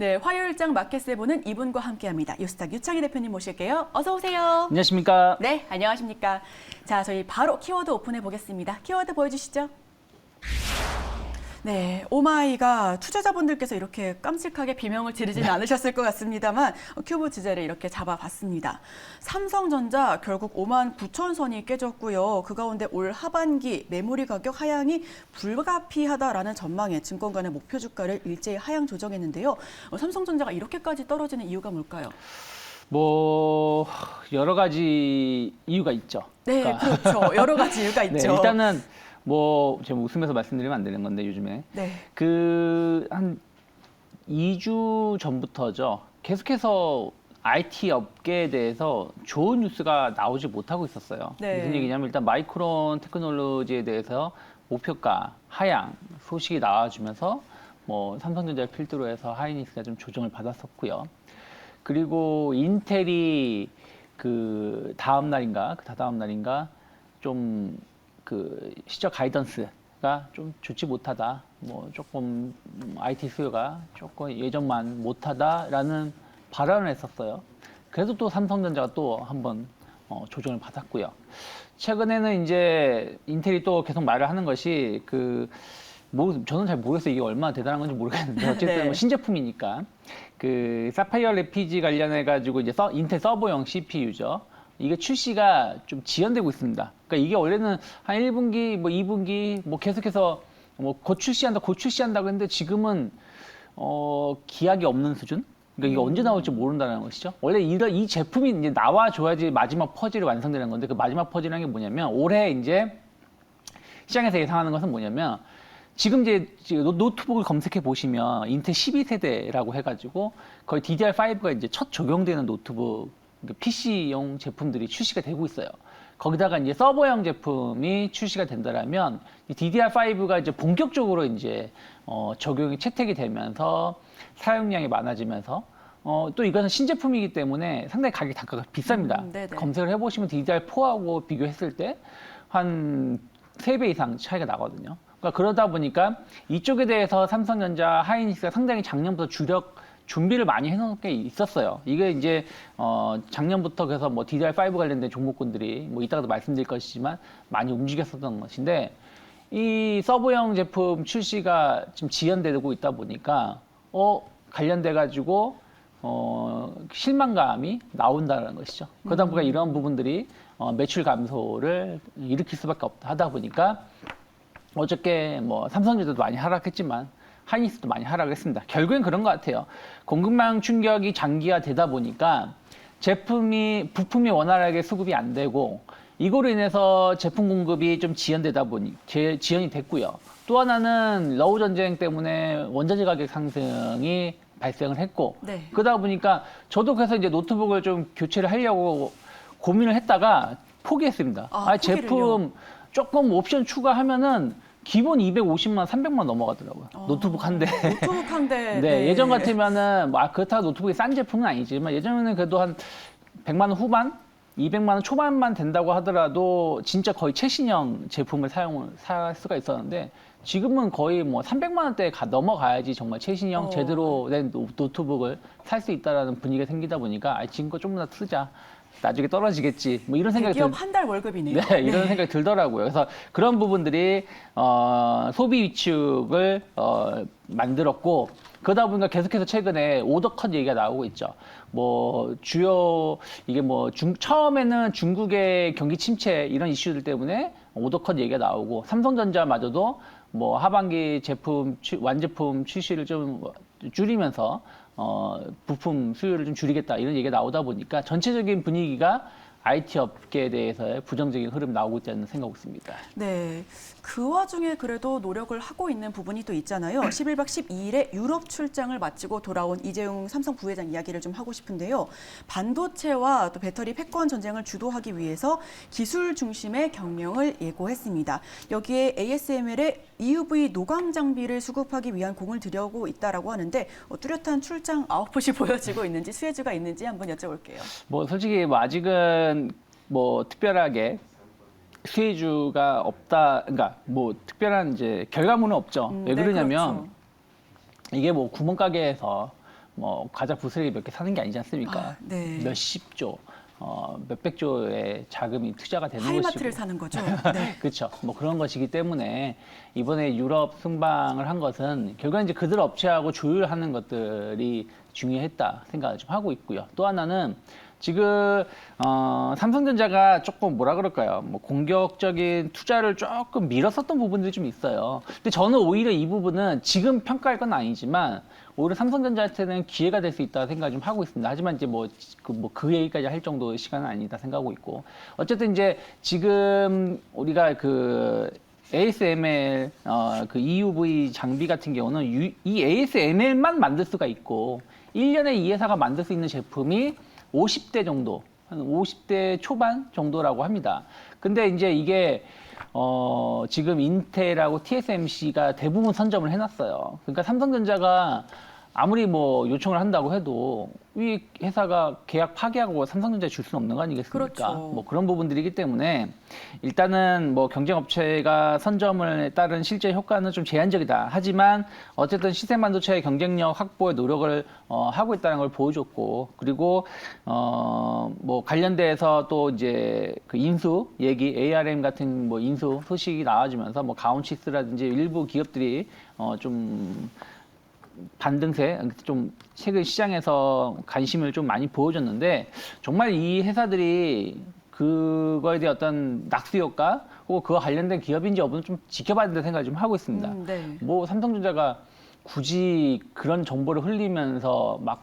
네, 화요일장 마켓세 보는 이분과 함께합니다. 유스탁 유창희 대표님 모실게요. 어서 오세요. 안녕하십니까? 네, 안녕하십니까. 자, 저희 바로 키워드 오픈해 보겠습니다. 키워드 보여주시죠. 네, 오마이가 투자자분들께서 이렇게 깜찍하게 비명을 지르지는 않으셨을 것 같습니다만 큐브 주제를 이렇게 잡아봤습니다. 삼성전자 결국 59,000선이 깨졌고요. 그 가운데 올 하반기 메모리 가격 하향이 불가피하다라는 전망에 증권가는 목표 주가를 일제히 하향 조정했는데요. 삼성전자가 이렇게까지 떨어지는 이유가 뭘까요? 뭐 여러 가지 이유가 있죠. 네, 그러니까 그렇죠. 여러 가지 이유가 있죠. 네, 일단은 뭐 제가 웃으면서 말씀드리면 안 되는 건데 요즘에 네. 한 2주 전부터죠. 계속해서 IT 업계에 대해서 좋은 뉴스가 나오지 못하고 있었어요. 네. 무슨 얘기냐면 일단 마이크론 테크놀로지에 대해서 목표가 하향 소식이 나와주면서 뭐 삼성전자를 필두로 해서 하이닉스가 좀 조정을 받았었고요. 그리고 인텔이 그 다음 날인가 그 다다음 날인가 좀 그 시적 가이던스가 좀 좋지 못하다. 뭐 조금 IT 수요가 조금 예전만 못하다라는 발언을 했었어요. 그래서 또 삼성전자가 또 한번 조정을 받았고요. 최근에는 이제 인텔이 또 계속 말을 하는 것이 저는 잘 모르겠어요. 이게 얼마나 대단한 건지 모르겠는데 어쨌든 네. 뭐 신제품이니까 그 사파이어 레피지 관련해 가지고 이제 인텔 서버용 CPU죠. 이게 출시가 좀 지연되고 있습니다. 그러니까 이게 원래는 한 1분기, 뭐 2분기, 뭐 계속해서 뭐 곧 출시한다고 했는데 지금은 기약이 없는 수준? 그러니까 이게 언제 나올지 모른다는 것이죠. 원래 이 제품이 이제 나와줘야지 마지막 퍼즐이 완성되는 건데 그 마지막 퍼즐이라는 게 뭐냐면 올해 이제 시장에서 예상하는 것은 뭐냐면 지금 이제 노트북을 검색해 보시면 인텔 12세대라고 해가지고 거의 DDR5가 이제 첫 적용되는 노트북 PC용 제품들이 출시가 되고 있어요. 거기다가 이제 서버형 제품이 출시가 된다라면 DDR5가 이제 본격적으로 이제 적용이 채택이 되면서 사용량이 많아지면서 또 이것은 신제품이기 때문에 상당히 가격 단가가 비쌉니다. 검색을 해보시면 DDR4하고 비교했을 때 한 3배 이상 차이가 나거든요. 그러니까 그러다 보니까 이쪽에 대해서 삼성전자, 하이닉스가 상당히 작년부터 주력 준비를 많이 해놓은 게 있었어요. 이게 이제 작년부터 그래서 뭐 DDR5 관련된 종목군들이 뭐 이따가도 말씀드릴 것이지만 많이 움직였었던 것인데 이 서버형 제품 출시가 지금 지연되고 있다 보니까 관련돼 가지고 실망감이 나온다는 것이죠. 그러다 보니까 이런 부분들이 매출 감소를 일으킬 수밖에 없다 하다 보니까 어저께 뭐 삼성전자도 많이 하락했지만 하이닉스도 많이 하락했습니다. 결국엔 그런 것 같아요. 공급망 충격이 장기화되다 보니까 부품이 원활하게 수급이 안 되고 이거로 인해서 제품 공급이 좀 지연이 됐고요. 또 하나는 러우 전쟁 때문에 원자재 가격 상승이 발생을 했고 네. 그러다 보니까 저도 그래서 이제 노트북을 좀 교체를 하려고 고민을 했다가 포기했습니다. 제품 조금 옵션 추가하면은 기본 250만, 300만 넘어가더라고요. 노트북 한 대. 노트북 한 대. 네, 예전 같으면은 그렇다고 노트북이 싼 제품은 아니지만 예전에는 그래도 한 100만 원 후반, 200만 원 초반만 된다고 하더라도 진짜 거의 최신형 제품을 살 수가 있었는데 지금은 거의 뭐 300만 원대에 넘어가야지 정말 최신형 제대로 된 노트북을 살 수 있다라는 분위기가 생기다 보니까 지금 거 좀 더 쓰자. 나중에 떨어지겠지. 뭐 이런 생각이 대기업 한 달 월급이네요. 네, 이런 생각이 들더라고요. 그래서 그런 부분들이 소비 위축을 만들었고 그러다 보니까 계속해서 최근에 오더 컷 얘기가 나오고 있죠. 뭐 이게 뭐 처음에는 중국의 경기 침체 이런 이슈들 때문에 오더 컷 얘기가 나오고 삼성전자마저도 뭐 하반기 완제품 출시를 좀 줄이면서 부품 수요를 좀 줄이겠다 이런 얘기가 나오다 보니까 전체적인 분위기가 IT 업계에 대해서의 부정적인 흐름 나오고 있지 않는 생각이 있습니다. 네, 그 와중에 그래도 노력을 하고 있는 부분이 또 있잖아요. 11박 12일에 유럽 출장을 마치고 돌아온 이재용 삼성 부회장 이야기를 좀 하고 싶은데요. 반도체와 또 배터리 패권 전쟁을 주도하기 위해서 기술 중심의 경영을 예고했습니다. 여기에 ASML의 EUV 노광 장비를 수급하기 위한 공을 들여오고 있다라고 하는데 뚜렷한 출장 아웃풋이 보여지고 있는지 수혜주가 있는지 한번 여쭤볼게요. 뭐 솔직히 뭐 아직은 뭐 특별하게 수혜주가 없다, 그러니까 뭐 특별한 이제 결과물은 없죠. 왜 그러냐면 그렇죠. 이게 뭐 구멍가게에서 뭐 과자 부스러기 몇 개 사는 게 아니지 않습니까? 아, 네. 몇십 조, 몇백 조의 자금이 투자가 되는 것이고. 하이마트를 사는 거죠. 네. 그렇죠. 뭐 그런 것이기 때문에 이번에 유럽 순방을 한 것은 결국은 이제 그들 업체하고 조율하는 것들이 중요했다 생각을 좀 하고 있고요. 또 하나는 지금 삼성전자가 조금 뭐라 그럴까요? 뭐 공격적인 투자를 조금 밀었었던 부분들이 좀 있어요. 근데 저는 오히려 이 부분은 지금 평가할 건 아니지만 오히려 삼성전자한테는 기회가 될 수 있다 생각을 좀 하고 있습니다. 하지만 이제 그 얘기까지 할 정도의 시간은 아니다 생각하고 있고 어쨌든 이제 지금 우리가 그 ASML 그 EUV 장비 같은 경우는 이 ASML만 만들 수가 있고 1년에 이 회사가 만들 수 있는 제품이 50대 정도, 한 50대 초반 정도라고 합니다. 근데 이제 이게 지금 인텔하고 TSMC가 대부분 선점을 해놨어요. 그러니까 삼성전자가 아무리 뭐 요청을 한다고 해도 이 회사가 계약 파기하고 삼성전자에 줄 수는 없는 거 아니겠습니까? 그렇죠. 뭐 그런 부분들이기 때문에 일단은 뭐 경쟁업체가 선점을 따른 실제 효과는 좀 제한적이다. 하지만 어쨌든 시스템 반도체의 경쟁력 확보에 노력을 하고 있다는 걸 보여줬고 그리고 뭐 관련돼서 또 이제 그 인수 얘기 ARM 같은 뭐 인수 소식이 나와주면서 뭐 가온치스라든지 일부 기업들이 좀 반등세 좀 최근 시장에서 관심을 좀 많이 보여줬는데 정말 이 회사들이 그거에 대한 어떤 낙수 효과 혹은 그와 관련된 기업인지 여부는 좀 지켜봐야 된다 생각을 좀 하고 있습니다. 네. 뭐 삼성전자가 굳이 그런 정보를 흘리면서 막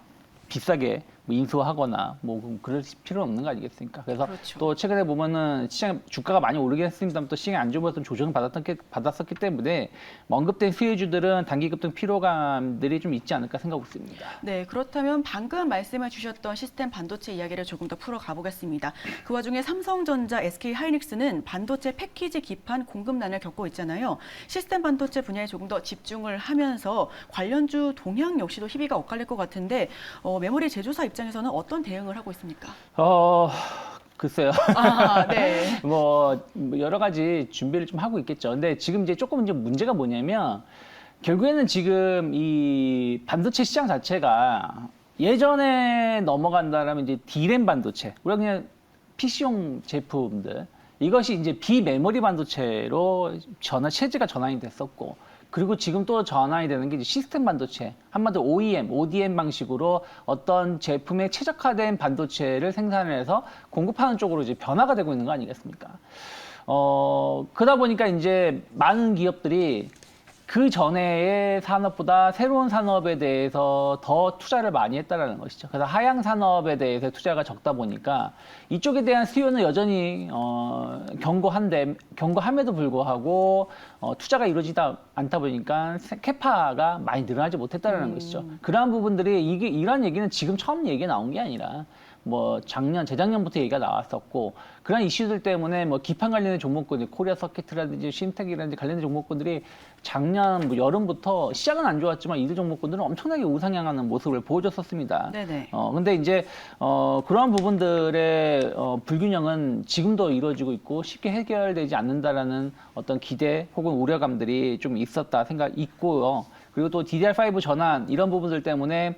비싸게 뭐 인수하거나 뭐 그럴 필요는 없는 거 아니겠습니까? 그래서 그렇죠. 또 최근에 보면은 시장 주가가 많이 오르긴 했습니다만 또 시장이 안 좋아서 조정을 받았었기 때문에 언급된 수혜주들은 단기 급등 피로감들이 좀 있지 않을까 생각하고 있습니다. 네, 그렇다면 방금 말씀해 주셨던 시스템 반도체 이야기를 조금 더 풀어가 보겠습니다. 그 와중에 삼성전자, SK하이닉스는 반도체 패키지 기판 공급난을 겪고 있잖아요. 시스템 반도체 분야에 조금 더 집중을 하면서 관련주 동향 역시도 희비가 엇갈릴 것 같은데 메모리 제조사 입장에서는 어떤 대응을 하고 있습니까? 글쎄요. 아, 네. 뭐 여러 가지 준비를 좀 하고 있겠죠. 근데 지금 이제 조금 이제 문제가 뭐냐면 결국에는 지금 이 반도체 시장 자체가 예전에 넘어간다라면 이제 D램 반도체, 우리가 그냥 PC용 제품들 이것이 이제 비메모리 반도체로 체제가 전환이 됐었고. 그리고 지금 또 전환이 되는 게 이제 시스템 반도체, 한마디로 OEM, ODM 방식으로 어떤 제품에 최적화된 반도체를 생산해서 공급하는 쪽으로 이제 변화가 되고 있는 거 아니겠습니까? 그러다 보니까 이제 많은 기업들이 그 전에의 산업보다 새로운 산업에 대해서 더 투자를 많이 했다라는 것이죠. 그래서 하향 산업에 대해서 투자가 적다 보니까 이쪽에 대한 수요는 여전히 견고함에도 불구하고 투자가 이루어지지 않다 보니까 캐파가 많이 늘어나지 못했다라는 것이죠. 그러한 부분들이 이런 얘기는 지금 처음 얘기가 나온 게 아니라 뭐 재작년부터 얘기가 나왔었고 그런 이슈들 때문에 뭐 기판 관련된 종목군들 코리아 서킷이라든지 신텍이라든지 관련된 종목군들이 작년 뭐 여름부터 시작은 안 좋았지만 이들 종목군들은 엄청나게 우상향하는 모습을 보여줬었습니다. 네네. 근데 이제 그러한 부분들의 불균형은 지금도 이루어지고 있고 쉽게 해결되지 않는다라는 어떤 기대 혹은 우려감들이 좀 있었다 생각 있고요. 그리고 또 DDR5 전환 이런 부분들 때문에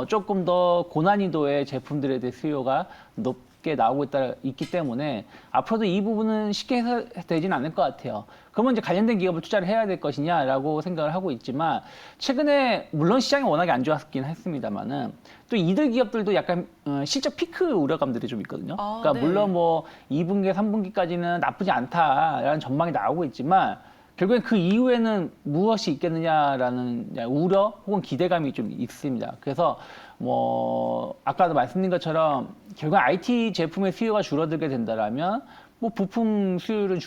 조금 더 고난이도의 제품들에 대해 수요가 높게 나오고 있기 때문에 앞으로도 이 부분은 쉽게 해결되지는 않을 것 같아요. 그러면 이제 관련된 기업을 투자를 해야 될 것이냐라고 생각을 하고 있지만 최근에 물론 시장이 워낙에 안 좋았긴 했습니다만은 또 이들 기업들도 약간 실적 피크 우려감들이 좀 있거든요. 그러니까 네. 물론 뭐 2분기, 3분기까지는 나쁘지 않다라는 전망이 나오고 있지만 결국엔 그 이후에는 무엇이 있겠느냐라는 우려 혹은 기대감이 좀 있습니다. 그래서 뭐 아까도 말씀드린 것처럼 결국 IT 제품의 수요가 줄어들게 된다라면 뭐 부품 수요는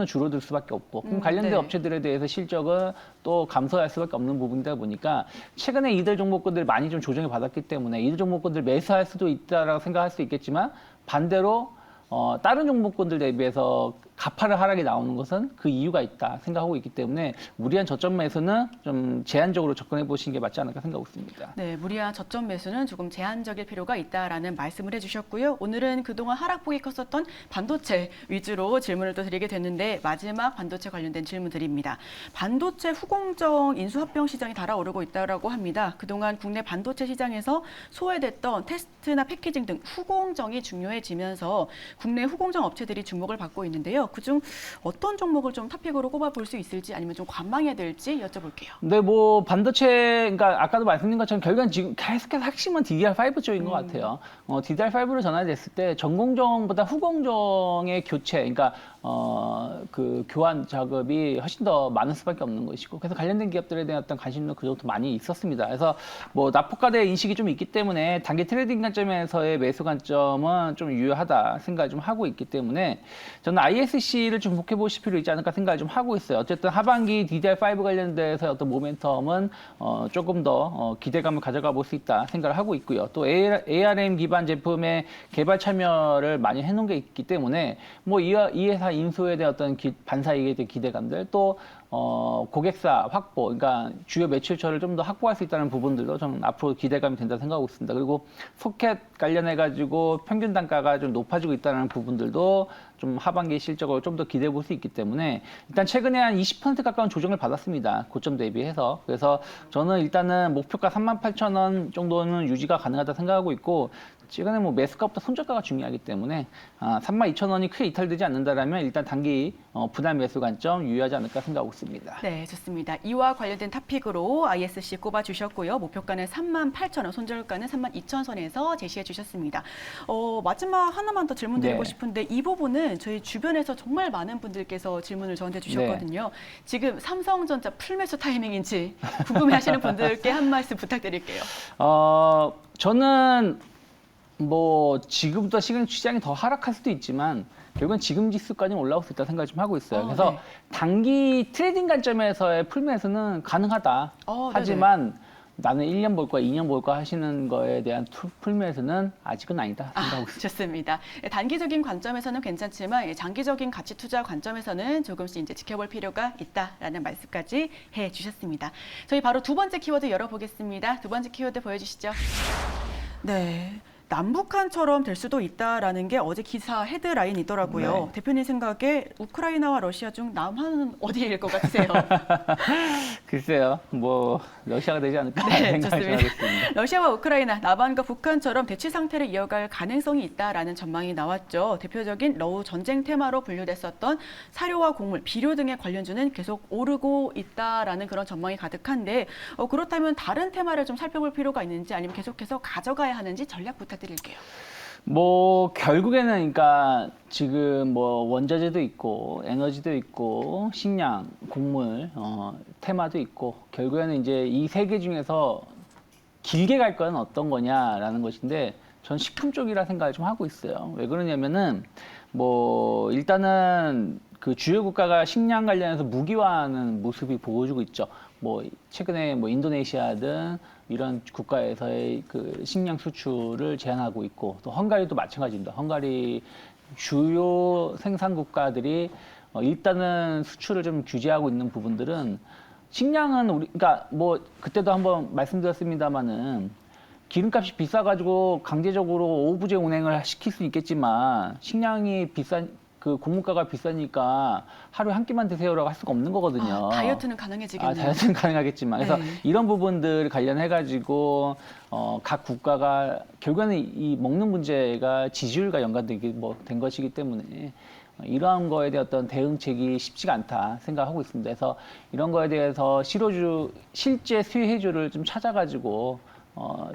줄어들 수밖에 없고 그럼 관련된 네. 업체들에 대해서 실적은 또 감소할 수밖에 없는 부분이다 보니까 최근에 이들 종목군들 많이 좀 조정을 받았기 때문에 이들 종목군들 매수할 수도 있다라고 생각할 수 있겠지만 반대로 다른 종목군들 대비해서 가파른 하락이 나오는 것은 그 이유가 있다 생각하고 있기 때문에 무리한 저점 매수는 좀 제한적으로 접근해 보시는 게 맞지 않을까 생각하고 있습니다. 네, 무리한 저점 매수는 조금 제한적일 필요가 있다라는 말씀을 해주셨고요. 오늘은 그동안 하락폭이 컸었던 반도체 위주로 질문을 또 드리게 됐는데 마지막 반도체 관련된 질문 드립니다. 반도체 후공정 인수합병 시장이 달아오르고 있다고 합니다. 그동안 국내 반도체 시장에서 소외됐던 테스트나 패키징 등 후공정이 중요해지면서 국내 후공정 업체들이 주목을 받고 있는데요. 그중 어떤 종목을 좀 탑픽으로 꼽아볼 수 있을지 아니면 좀 관망해야 될지 여쭤볼게요. 네, 뭐 반도체, 그러니까 아까도 말씀드린 것처럼 결국엔 지금 계속해서 핵심은 DDR5 쪽인 것 같아요. DDR5로 전환됐을 때 전공정보다 후공정의 교체, 그러니까 그 교환 작업이 훨씬 더 많을 수밖에 없는 것이고, 그래서 관련된 기업들에 대한 어떤 관심도 그 정도 많이 있었습니다. 그래서 뭐 납폭과대 인식이 좀 있기 때문에 단기 트레이딩 관점에서의 매수 관점은 좀 유효하다 생각을 좀 하고 있기 때문에 저는 ISC를 좀 주목해 보실 필요 있지 않을까 생각을 좀 하고 있어요. 어쨌든 하반기 DDR5 관련돼서 어떤 모멘텀은 조금 더 기대감을 가져가 볼 수 있다 생각을 하고 있고요. 또 ARM 기반 제품의 개발 참여를 많이 해놓은 게 있기 때문에 뭐 이 회사 인수에 대한 어떤 반사이익에 대한 기대감들 또 고객사 확보, 그러니까 주요 매출처를 좀 더 확보할 수 있다는 부분들도 좀 앞으로 기대감이 된다 생각하고 있습니다. 그리고 소켓 관련해가지고 평균 단가가 좀 높아지고 있다는 부분들도 좀 하반기 실적으로 좀 더 기대해 볼 수 있기 때문에 일단 최근에 한 20% 가까운 조정을 받았습니다. 고점 대비해서. 그래서 저는 일단은 목표가 38,000원 정도는 유지가 가능하다 생각하고 있고 최근에 뭐 매수가보다 손절가가 중요하기 때문에 32,000원이 크게 이탈되지 않는다라면 일단 단기 분할 매수 관점 유의하지 않을까 생각하고 있습니다. 네, 좋습니다. 이와 관련된 탑픽으로 ISC 꼽아주셨고요. 목표가는 38,000원, 손절가는 32,000선에서 제시해 주셨습니다. 마지막 하나만 더 질문 드리고 네. 싶은데 이 부분은 저희 주변에서 정말 많은 분들께서 질문을 저한테 주셨거든요. 지금 삼성전자 풀매수 타이밍인지 궁금해하시는 분들께 한 말씀 부탁드릴게요. 저는 뭐 지금부터 시장이 더 하락할 수도 있지만 결국은 지금 지수까지는 올라올 수 있다 생각을 좀 하고 있어요. 그래서 네. 단기 트레이딩 관점에서의 풀매수는 가능하다. 네네. 하지만 나는 1년 볼 거야, 2년 볼 거야 하시는 거에 대한 풀매수는 아직은 아니다 생각하고 있습니다. 좋습니다. 단기적인 관점에서는 괜찮지만 장기적인 가치 투자 관점에서는 조금씩 이제 지켜볼 필요가 있다라는 말씀까지 해주셨습니다. 저희 바로 두 번째 키워드 열어보겠습니다. 두 번째 키워드 보여주시죠. 네. 남북한처럼 될 수도 있다라는 게 어제 기사 헤드라인이더라고요. 네. 대표님 생각에 우크라이나와 러시아 중 남한은 어디일 것 같으세요? 글쎄요, 뭐 러시아가 되지 않을까 네, 생각을 좀 좋습니다. 하겠습니다. 러시아와 우크라이나, 남한과 북한처럼 대치 상태를 이어갈 가능성이 있다라는 전망이 나왔죠. 대표적인 러우 전쟁 테마로 분류됐었던 사료와 곡물, 비료 등의 관련주는 계속 오르고 있다라는 그런 전망이 가득한데 그렇다면 다른 테마를 좀 살펴볼 필요가 있는지 아니면 계속해서 가져가야 하는지 전략 부탁드릴게요. 뭐 결국에는 그러니까 지금 뭐 원자재도 있고 에너지도 있고 식량, 곡물, 테마도 있고 결국에는 이제 이 세 개 중에서 길게 갈 건 어떤 거냐라는 것인데 전 식품 쪽이라 생각을 좀 하고 있어요. 왜 그러냐면은 뭐 일단은 그 주요 국가가 식량 관련해서 무기화하는 모습이 보여주고 있죠. 뭐 최근에 뭐 인도네시아 등 이런 국가에서의 그 식량 수출을 제한하고 있고 또 헝가리도 마찬가지입니다. 헝가리 주요 생산 국가들이 일단은 수출을 좀 규제하고 있는 부분들은 식량은 우리 그러니까 뭐 그때도 한번 말씀드렸습니다마는 기름값이 비싸가지고 강제적으로 오부제 운행을 시킬 수 있겠지만 식량이 비싼 그 곡물가가 비싸니까 하루에 한 끼만 드세요라고 할 수가 없는 거거든요. 다이어트는 가능해지겠네요. 다이어트는 가능하겠지만 그래서 네. 이런 부분들 관련해가지고 각 국가가 결국에는 이 먹는 문제가 지지율과 연관되게 뭐 된 것이기 때문에 이러한 거에 대한 어떤 대응책이 쉽지가 않다 생각하고 있습니다. 그래서 이런 거에 대해서 실제 수혜주를 좀 찾아가지고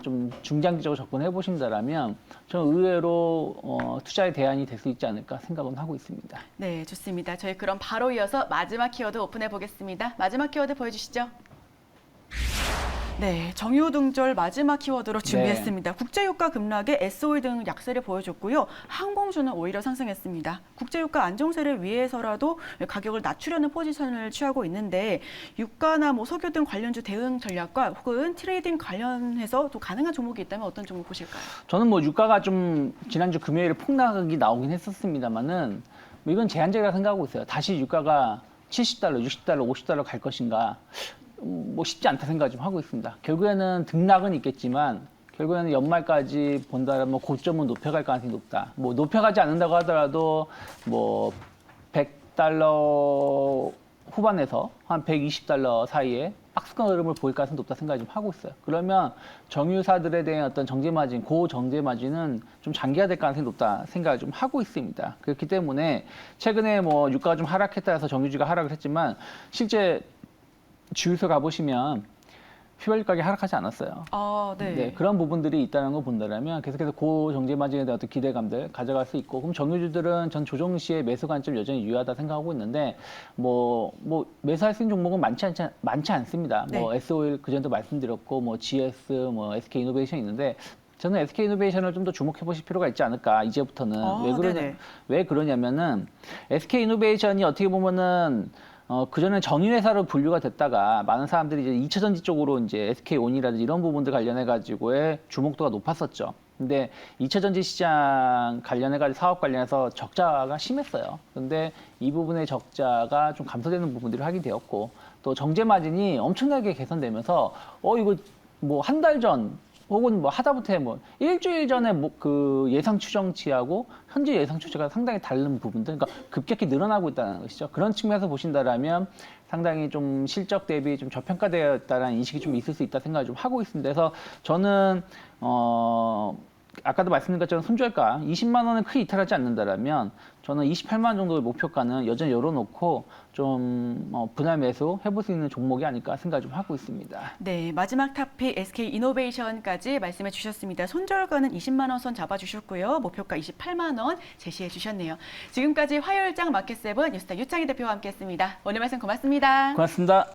좀 중장기적으로 접근해 보신다라면 저는 의외로 투자의 대안이 될 수 있지 않을까 생각은 하고 있습니다. 네, 좋습니다. 저희 그럼 바로 이어서 마지막 키워드 오픈해 보겠습니다. 마지막 키워드 보여주시죠. 네, 정유등절 마지막 키워드로 준비했습니다. 국제유가 급락에 SOE 등 약세를 보여줬고요. 항공주는 오히려 상승했습니다. 국제유가 안정세를 위해서라도 가격을 낮추려는 포지션을 취하고 있는데 유가나 뭐 석유 등 관련주 대응 전략과 혹은 트레이딩 관련해서 또 가능한 종목이 있다면 어떤 종목 보실까요? 저는 뭐 유가가 좀 지난주 금요일에 폭락이 나오긴 했었습니다만은 뭐 이건 제한적이라 생각하고 있어요. 다시 유가가 70달러, 60달러, 50달러 갈 것인가? 뭐 쉽지 않다 생각 좀 하고 있습니다. 결국에는 등락은 있겠지만 결국에는 연말까지 본다면 고점은 높여갈 가능성이 높다. 뭐 높여가지 않는다고 하더라도 뭐 100달러 후반에서 한 120달러 사이에 박스권 흐름을 보일 가능성이 높다 생각 좀 하고 있어요. 그러면 정유사들에 대한 어떤 정제 마진, 고정제 마진은 좀 장기화될 가능성이 높다 생각을 좀 하고 있습니다. 그렇기 때문에 최근에 뭐 유가가 좀 하락했다 해서 정유주가 하락을 했지만 실제 주유소 가보시면 휘발유 가격이 하락하지 않았어요. 아, 네. 네, 그런 부분들이 있다는 걸 본다면 계속해서 고정제 마진에 대한 어떤 기대감들 가져갈 수 있고, 그럼 정유주들은 전 조정 시에 매수 관점 여전히 유효하다 생각하고 있는데, 뭐 매수할 수 있는 종목은 많지 않습니다. 네. 뭐 S-오일 그전도 말씀드렸고, 뭐 GS, 뭐 SK 이노베이션 있는데. 저는 SK 이노베이션을 좀 더 주목해 보실 필요가 있지 않을까, 이제부터는. 네네. 왜 그러냐면은 SK 이노베이션이 어떻게 보면은 그전에 정유회사로 분류가 됐다가 많은 사람들이 이제 2차 전지 쪽으로 이제 SK온이라든지 이런 부분들 관련해가지고의 주목도가 높았었죠. 근데 2차 전지 시장 관련해가지고 사업 관련해서 적자가 심했어요. 근데 이 부분의 적자가 좀 감소되는 부분들이 확인되었고, 또 정제 마진이 엄청나게 개선되면서 이거 뭐 한 달 전 혹은 뭐 하다못해 뭐 일주일 전에 뭐 그 예상 추정치하고 현재 예상 추정치가 상당히 다른 부분들, 그러니까 급격히 늘어나고 있다는 것이죠. 그런 측면에서 보신다라면 상당히 좀 실적 대비 좀 저평가되어 있다는 인식이 좀 있을 수 있다 생각을 좀 하고 있습니다. 그래서 저는 아까도 말씀드린 것처럼 손절가 20만 원을 크게 이탈하지 않는다라면 저는 28만 원 정도의 목표가는 여전히 열어놓고 좀 분할 매수 해볼 수 있는 종목이 아닐까 생각 좀 하고 있습니다. 네, 마지막 탑픽 SK 이노베이션까지 말씀해 주셨습니다. 손절가는 20만 원 선 잡아주셨고요. 목표가 28만 원 제시해 주셨네요. 지금까지 화요일장 마켓세븐 뉴스타 유창희 대표와 함께했습니다. 오늘 말씀 고맙습니다. 고맙습니다.